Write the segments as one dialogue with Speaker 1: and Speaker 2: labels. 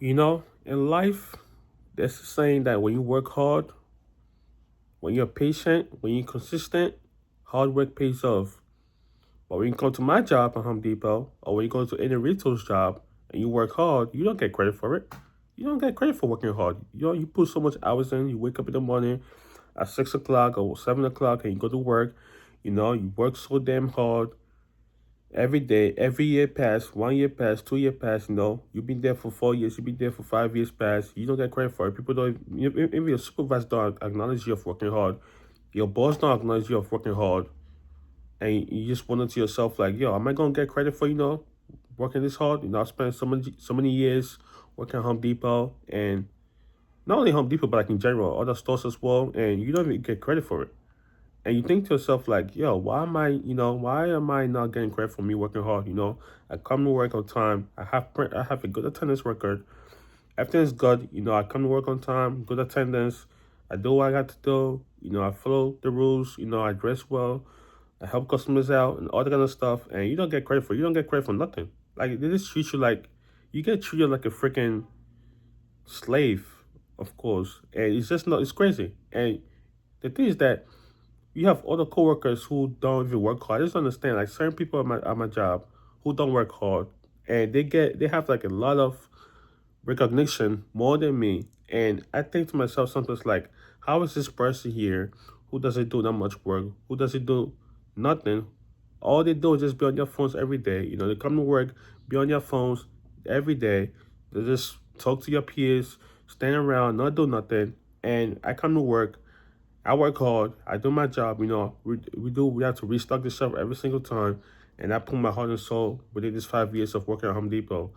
Speaker 1: In life, there's a saying that when you work hard, when you're patient, when you're consistent, hard work pays off. But when you come to my job at Home Depot, or when you go to any retailer's job and you work hard, you don't get credit for it. You don't get credit for working hard. You put so much hours in. You wake up in the morning at 6 o'clock or 7 o'clock, and you go to work. You work so damn hard every day. Every year pass, 1 year pass, 2 year pass. You've been there for 4 years. You've been there for 5 years pass. You don't get credit for it. People don't. Even your supervisor don't acknowledge you for working hard. Your boss don't acknowledge you for working hard, and you just wonder to yourself like, yo, am I gonna get credit for working this hard? I spent so many years working at Home Depot, and not only Home Depot but like in general, other stores as well, and you don't even get credit for it. And you think to yourself like, yo, why am I not getting credit for me working hard? I come to work on time. I have a good attendance record. Everything's good. I come to work on time, good attendance. I do what I got to do. I follow the rules. I dress well. I help customers out and all that kind of stuff. And you don't get credit for You don't get credit for nothing. Like they just treat you like you get treated like a freaking slave, of course. And it's just not. It's crazy. And the thing is that you have other coworkers who don't even work hard. I just understand like certain people at my job who don't work hard, and they have like a lot of recognition more than me. And I think to myself sometimes like, how is this person here who doesn't do that much work, who doesn't do nothing? All they do is just be on their phones every day. They come to work, be on their phones every day. They just talk to your peers, stand around, not do nothing. And I come to work, I work hard, I do my job. We have to restock the shelf every single time. And I put my heart and soul within these 5 years of working at Home Depot.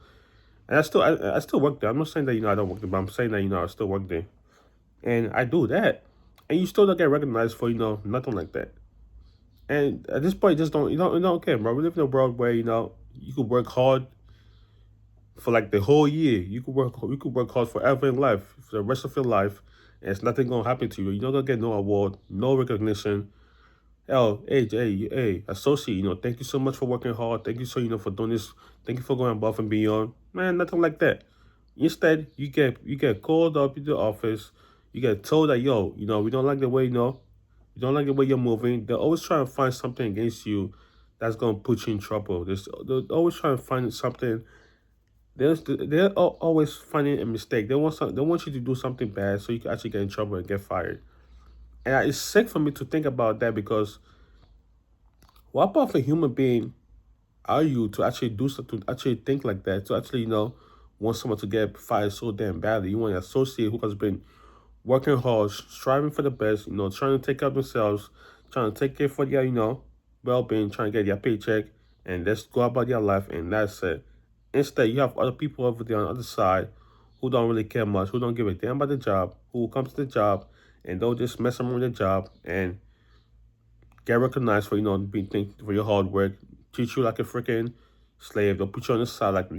Speaker 1: And I still work there. I'm not saying that I don't work there, but I'm saying that I still work there, and I do that, and you still don't get recognized for nothing like that. And at this point, just don't you don't care, bro. We live in a world where you could work hard for like the whole year. You could work hard forever in life for the rest of your life, and it's nothing gonna happen to you. You're not gonna get no award, no recognition. Oh, hey, associate, thank you so much for working hard. Thank you for doing this. Thank you for going above and beyond. Man, nothing like that. Instead, you get called up to the office. You get told that, yo, we don't like the way, you don't like the way you're moving. They're always trying to find something against you that's gonna put you in trouble. They're always trying to find something. They're always finding a mistake. They want you to do something bad so you can actually get in trouble and get fired. And it's sick for me to think about that because what part of a human being are you to actually do something, to actually think like that, to actually, want someone to get fired so damn badly? You want an associate who has been working hard, striving for the best, trying to take care of themselves, trying to take care for their, well-being, trying to get their paycheck, and just go about their life, and that's it. Instead, you have other people over there on the other side who don't really care much, who don't give a damn about the job, who come to the job and they'll just mess around with the job and get recognized for being for your hard work, treat you like a freaking slave. They'll put you on the side like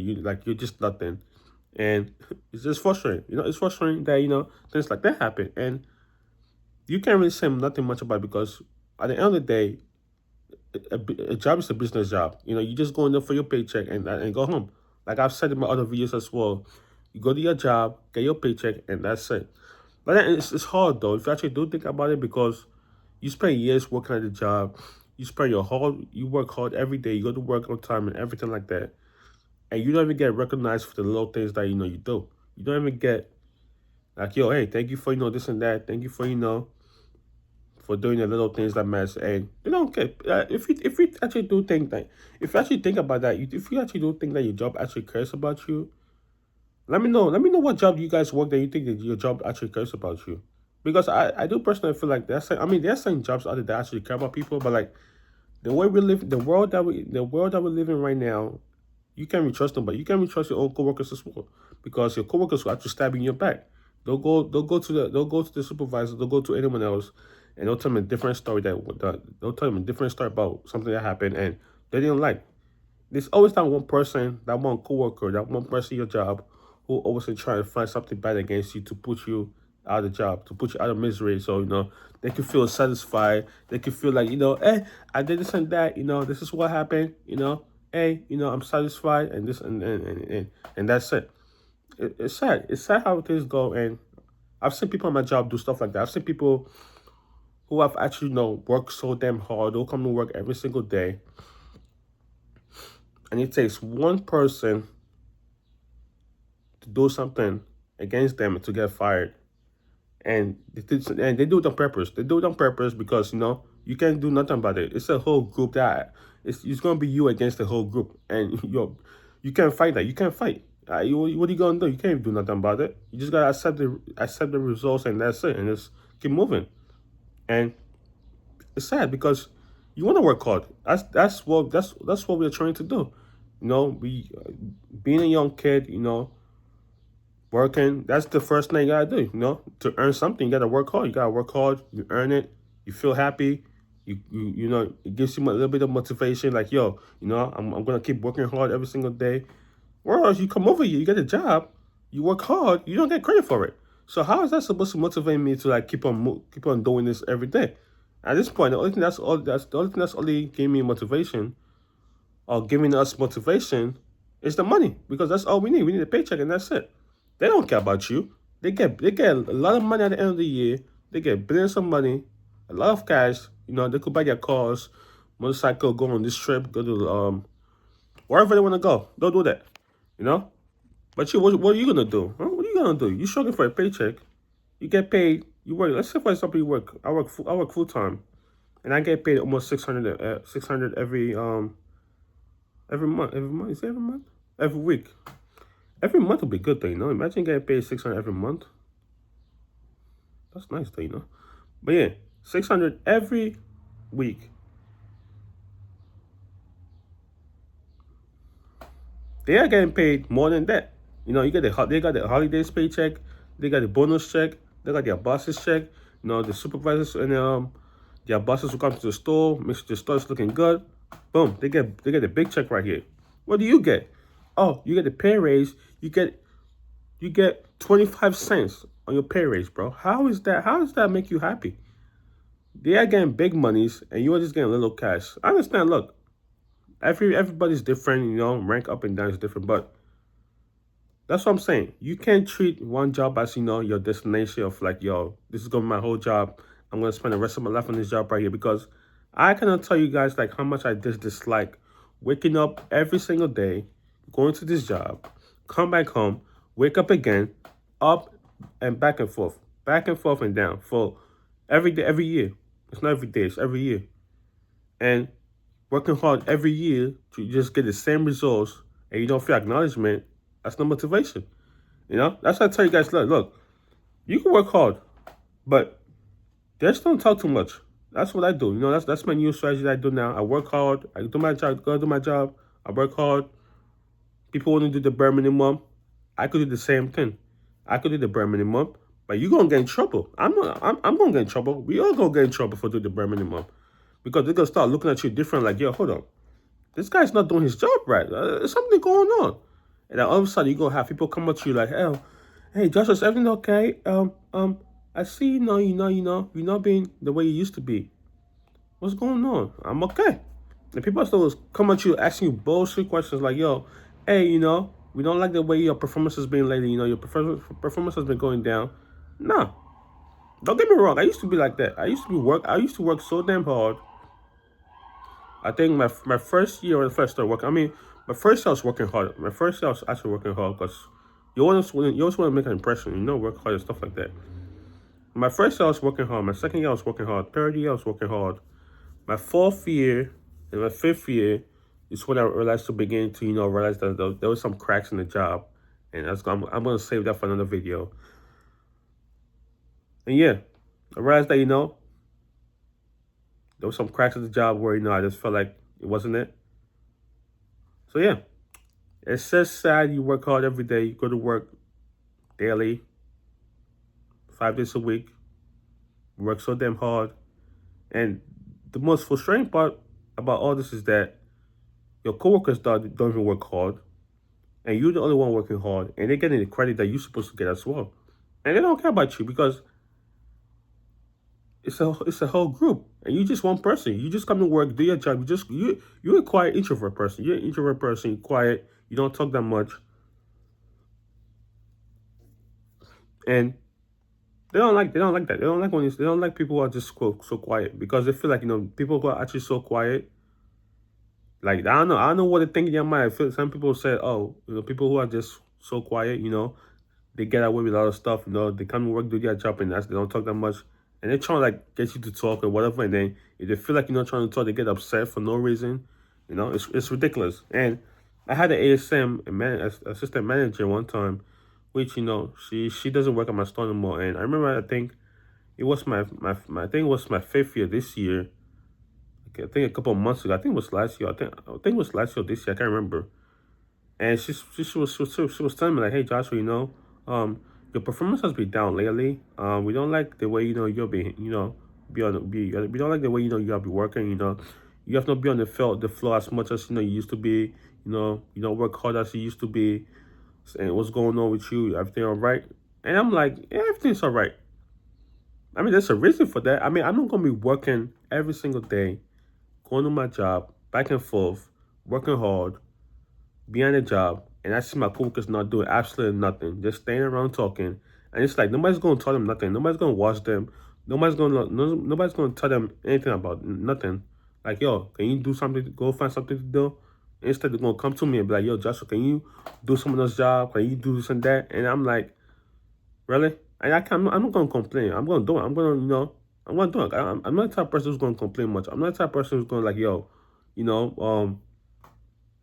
Speaker 1: you're just nothing, and it's just frustrating. It's frustrating that things like that happen, and you can't really say nothing much about it because at the end of the day, a job is a business job. You just go in there for your paycheck and go home. Like I've said in my other videos as well, you go to your job, get your paycheck, and that's it. But then it's hard though if you actually do think about it because you spend years working at the job. You work hard every day. You go to work on time and everything like that. And you don't even get recognized for the little things that you do. You don't even get like, yo, hey, thank you for this and that. Thank you for doing the little things that matter. And you don't get if you actually do think that if you actually think about that, if you actually do think that your job actually cares about you, let me know. Let me know what job you guys work that you think that your job actually cares about you. Because I do personally feel like there's some jobs out there that actually care about people, but like the way we live, the world that we live in right now, you can't really trust them, but you can't really trust your own coworkers as well, because your coworkers will actually stab you in your back. They'll go to the supervisor, they'll go to anyone else, and they'll tell them a different story they'll tell them a different story about something that happened and they didn't like. There's always that one person, that one coworker, that one person in your job who always try to find something bad against you to put you out of the job, to put you out of misery. So, they can feel satisfied. They can feel like, hey, I did this and that, this is what happened, hey, I'm satisfied and this and that's it. it's sad. It's sad how things go. And I've seen people on my job do stuff like that. I've seen people who have actually, worked so damn hard. They'll come to work every single day. And it takes one person to do something against them to get fired. And they do it on purpose. They do it on purpose because, you can't do nothing about it. It's a whole group that it's going to be you against the whole group. And you can't fight that. You can't fight. What are you going to do? You can't do nothing about it. You just got to accept the results, and that's it. And just keep moving. And it's sad because you want to work hard. That's what we're trying to do. We being a young kid, working. That's the first thing you gotta do. To earn something, you gotta work hard. You gotta work hard. You earn it. You feel happy. It gives you a little bit of motivation. Like, yo, I'm gonna keep working hard every single day. Whereas you come over here, you get a job, you work hard, you don't get credit for it. So how is that supposed to motivate me to like keep on doing this every day? At this point, the only thing that's only giving me motivation or giving us motivation is the money, because that's all we need. We need a paycheck, and that's it. They don't care about you. They get a lot of money at the end of the year. They get billions of money, a lot of cash. They could buy their cars, motorcycle, go on this trip, go to wherever they want to go. They'll do that. But what are you gonna do? Huh? What are you gonna do? You struggling for a paycheck. You get paid. You work. Let's say for example, you work. I work full time, and I get paid almost 600 every month. Every month. Is it every month? Every week. Every month would be good though. Imagine getting paid 600 every month. That's nice though. But yeah, 600 every week. They are getting paid more than that. They got the holidays paycheck, they got the bonus check, they got their bosses check. The supervisors and their bosses will come to the store, make sure the store is looking good. Boom, they get a big check right here. What do you get? Oh, you get the pay raise. You get 25 cents on your pay raise, bro. How is that? How does that make you happy? They are getting big monies, and you are just getting a little cash. I understand. Look, everybody's different. Rank up and down is different, but that's what I'm saying. You can't treat one job as your destination of like, yo, this is gonna be my whole job. I'm gonna spend the rest of my life on this job right here, because I cannot tell you guys like how much I dislike waking up every single day, going to this job, come back home, wake up again, up and back and forth and down for every day, every year. It's not every day, it's every year. And working hard every year to just get the same results and you don't feel acknowledgement, that's no motivation. That's why I tell you guys, look, you can work hard, but just don't talk too much. That's what I do. That's my new strategy that I do now. I work hard. I do my job. Go do my job. I work hard. People want to do the bare minimum. I could do the same thing. I could do the bare minimum, but you're gonna get in trouble. I'm gonna get in trouble. We all gonna get in trouble for doing the bare minimum, because they're gonna start looking at you different. Like, yo, hold on, this guy's not doing his job right. There's something going on. And then all of a sudden, you're gonna have people come up to you like, hey, Joshua, is everything okay? I see, you're not being the way you used to be. What's going on? I'm okay. And people still come at you asking you bullshit questions like, yo, hey, we don't like the way your performance has been lately. Your performance has been going down. No. Don't get me wrong. I used to be like that. I used to work so damn hard. I think my first year when I first started working, my first year I was working hard. My first year I was actually working hard because you always want to make an impression, work hard and stuff like that. My first year I was working hard. My second year I was working hard. Third year I was working hard. My fourth year and my fifth year is when I realized to begin to, realize that there was some cracks in the job. And I'm going to save that for another video. And yeah, I realized that, there was some cracks in the job where, I just felt like it wasn't it. So yeah, it's just sad. You work hard every day. You go to work daily, 5 days a week. You work so damn hard. And the most frustrating part about all this is that your coworkers don't even work hard, and you're the only one working hard, and they're getting the credit that you're supposed to get as well. And they don't care about you because it's a whole group, and you're just one person. You just come to work, do your job. You're a quiet introvert person. You're an introvert person. You're quiet. You don't talk that much. And they don't like that. They don't like they don't like people who are just so quiet because they feel like people who are actually so quiet. Like I don't know what they think in their mind. I feel some people say, oh, people who are just so quiet, they get away with a lot of stuff. They come to work, do their job, and they don't talk that much. And they're trying to like get you to talk or whatever. And then if they feel like you're not trying to talk, they get upset for no reason. It's ridiculous. And I had an ASM, assistant manager one time, which she doesn't work at my store anymore. And I remember I think it was I think it was my fifth year this year. Okay, I think a couple of months ago. I think it was last year. I think it was last year or this year. I can't remember. And she was telling me like, hey Joshua, your performance has been down lately. We don't like the way you'll be be on be we don't like the way you'll be working. You have not be on the floor as much as you used to be. You don't work hard as you used to be. And what's going on with you? Everything all right? And I'm like, yeah, everything's all right. I mean, there's a reason for that. I mean, I'm not gonna be working every single day, going to my job, back and forth, working hard, be on a job, and I see my coworkers not doing absolutely nothing, just staying around talking, and it's like nobody's gonna tell them nothing. Nobody's gonna watch them. Nobody's gonna tell them anything about nothing. Like, yo, can you do something? Go find something to do. Instead, they're gonna come to me and be like, yo, Joshua, can you do someone else's job? Can you do this and that? And I'm like, really? And I'm not gonna complain. I'm gonna do it. I'm gonna do it. I'm not the type of person who's gonna complain much. I'm not the type of person who's gonna like, yo, you know, um,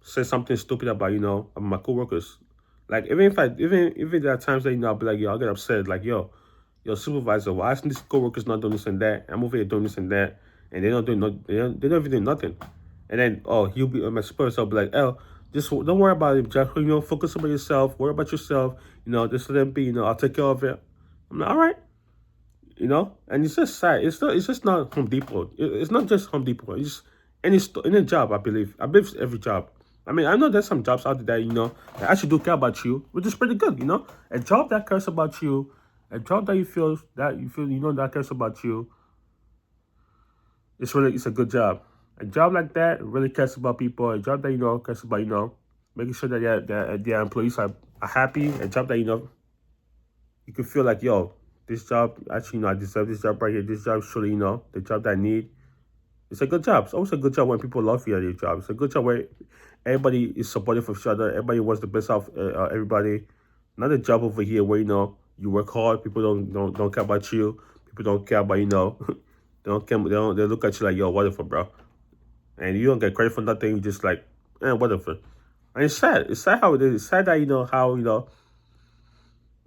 Speaker 1: say something stupid about my coworkers. Like even there are times that I'll be like, yo, I'll get upset. Like, yo, your supervisor, why is this coworkers not doing this and that? I'm over here doing this and that, and they don't do no, they don't even do nothing. And then he'll be my supervisor will be like, oh, just don't worry about it, Jeff. Focus on yourself. Worry about yourself. Just let them be. I'll take care of it. I'm like, all right. And it's just sad. It's just not Home Depot. It's not just Home Depot. It's just any job. I believe it's every job. I mean, I know there's some jobs out there that that actually do care about you, which is pretty good. A job that cares about you, a job that you feel that cares about you. It's a good job. A job like that really cares about people. A job that cares about making sure that their employees are happy. A job that you can feel like, yo, this job, actually, I deserve this job right here. This job surely, the job that I need. It's a good job. It's always a good job when people love you at your job. It's a good job where everybody is supportive of each other. Everybody wants the best out of everybody. Not a job over here where, you work hard. People don't care about you. People don't care about, they don't care. They look at you like, yo, whatever, bro. And you don't get credit for nothing. You just like, whatever. And it's sad. It's sad how it is. It's sad that,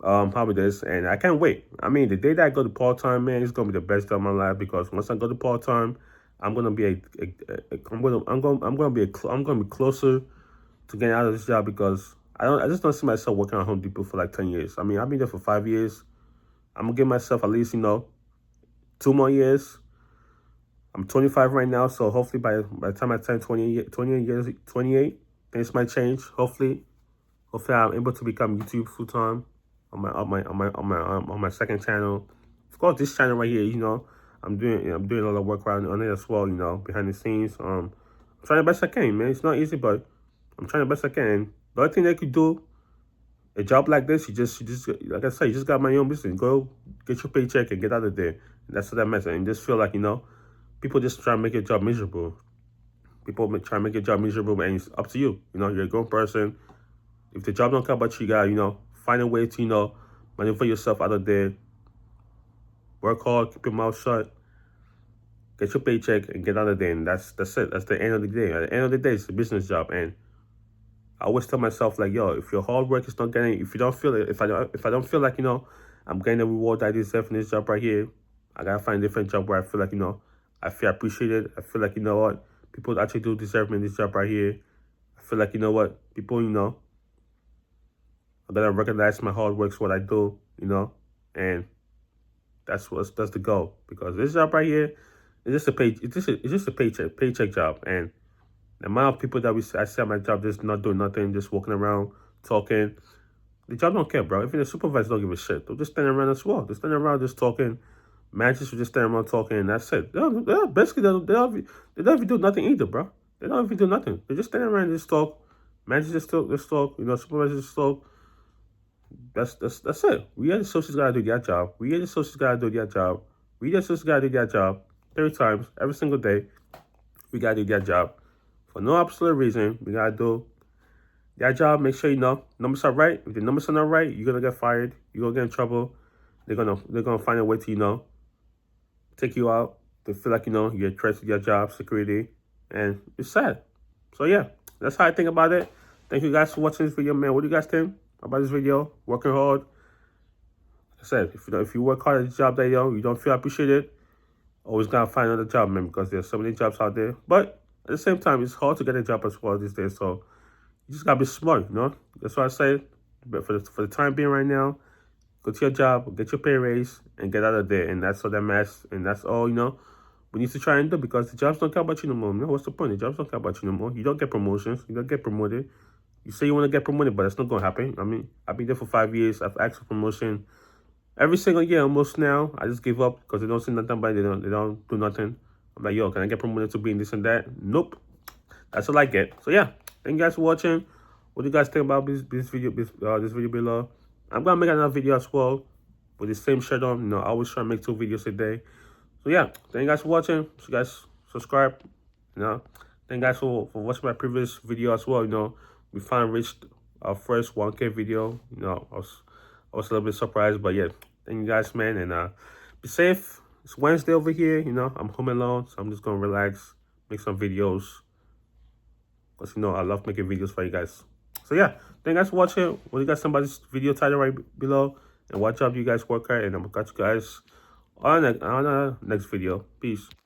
Speaker 1: how it is, and I can't wait. I mean, the day that I go to part time, man, it's gonna be the best day of my life because once I go to part time, I'm gonna be I'm gonna be closer to getting out of this job because I just don't see myself working at Home Depot for like 10 years. I mean, I've been there for 5 years. I'm gonna give myself at least 2 more years. I'm 25 right now, so hopefully by the time I turn 28, things might change. Hopefully I'm able to become YouTube full time on my second channel. Of course, this channel right here, I'm doing a lot of work around on it as well. Behind the scenes. I'm trying the best I can, man. It's not easy, but I'm trying the best I can. The other thing they could do, a job like this, you just like I said, you just got my own business. Go get your paycheck and get out of there. And that's what that means. And just feel like people just try to make your job miserable. People try to make your job miserable, and it's up to you. You're a grown person. If the job don't care about you, you gotta, find a way to, maneuver yourself out of there. Work hard, keep your mouth shut, get your paycheck, and get out of there. And that's it. That's the end of the day. At the end of the day, it's a business job. And I always tell myself, like, yo, if your hard work is not getting, if you don't feel it, if I don't feel like, I'm getting the reward I deserve in this job right here, I gotta find a different job where I feel like, I feel appreciated. I feel like, what, people actually do deserve me in this job right here. I feel like, what, people, I gotta recognize my hard work, what I do, and that's the goal. Because this job right here is just a paycheck job. And the amount of people that I see at my job just not doing nothing, just walking around, talking, the job don't care, bro. Even the supervisors don't give a shit. They're just standing around as well. They're standing around just talking. Managers will just standing around talking, and that's it. Basically, they don't even do nothing either, bro. They don't even do nothing. They just standing around and just talk. Managers just talk. Supervisors just talk. That's it. We as associates gotta do their job. We as associates gotta do their job. We as associates gotta do their job 3 times every single day. We gotta do their job. For no absolute reason, we gotta do their job. Make sure you know numbers are right. If the numbers are not right, you're gonna get fired. You're gonna get in trouble. They're gonna find a way to take you out. To feel like you're a threat to their job security, and it's sad. So yeah, that's how I think about it. Thank you guys for watching this video, man. What do you guys think about this video? Working hard. Like I said, if you work hard at the job that you don't feel appreciated, always gotta find another job, man, because there's so many jobs out there. But at the same time, it's hard to get a job as well these days. So you just gotta be smart. That's what I say. But for the time being right now, go to your job, get your pay raise, and get out of there. And that's all that matters. And that's all we need to try and do, because the jobs don't care about you no more. What's the point? The jobs don't care about you no more. You don't get promotions. You don't get promoted. You say you want to get promoted, but it's not gonna happen. I mean, I've been there for 5 years. I've asked for promotion every single year almost now. I just give up because they don't say nothing about it. They don't do nothing. I'm like, yo, can I get promoted to being this and that? Nope. That's all I get. So yeah, thank you guys for watching. What do you guys think about this video below? I'm gonna make another video as well with the same shirt on. I always try to make 2 videos a day. So yeah, thank you guys for watching. So you guys subscribe. Thank you guys for watching my previous video as well. We finally reached our first 1K video. I was a little bit surprised, but yeah, thank you guys, man, and be safe. It's Wednesday over here. I'm home alone, so I'm just gonna relax, make some videos, because I love making videos for you guys. So yeah, thank you guys for watching. What do you guys think about this video title right below? And what job do you guys work at? And I'm gonna catch you guys on the next video. Peace.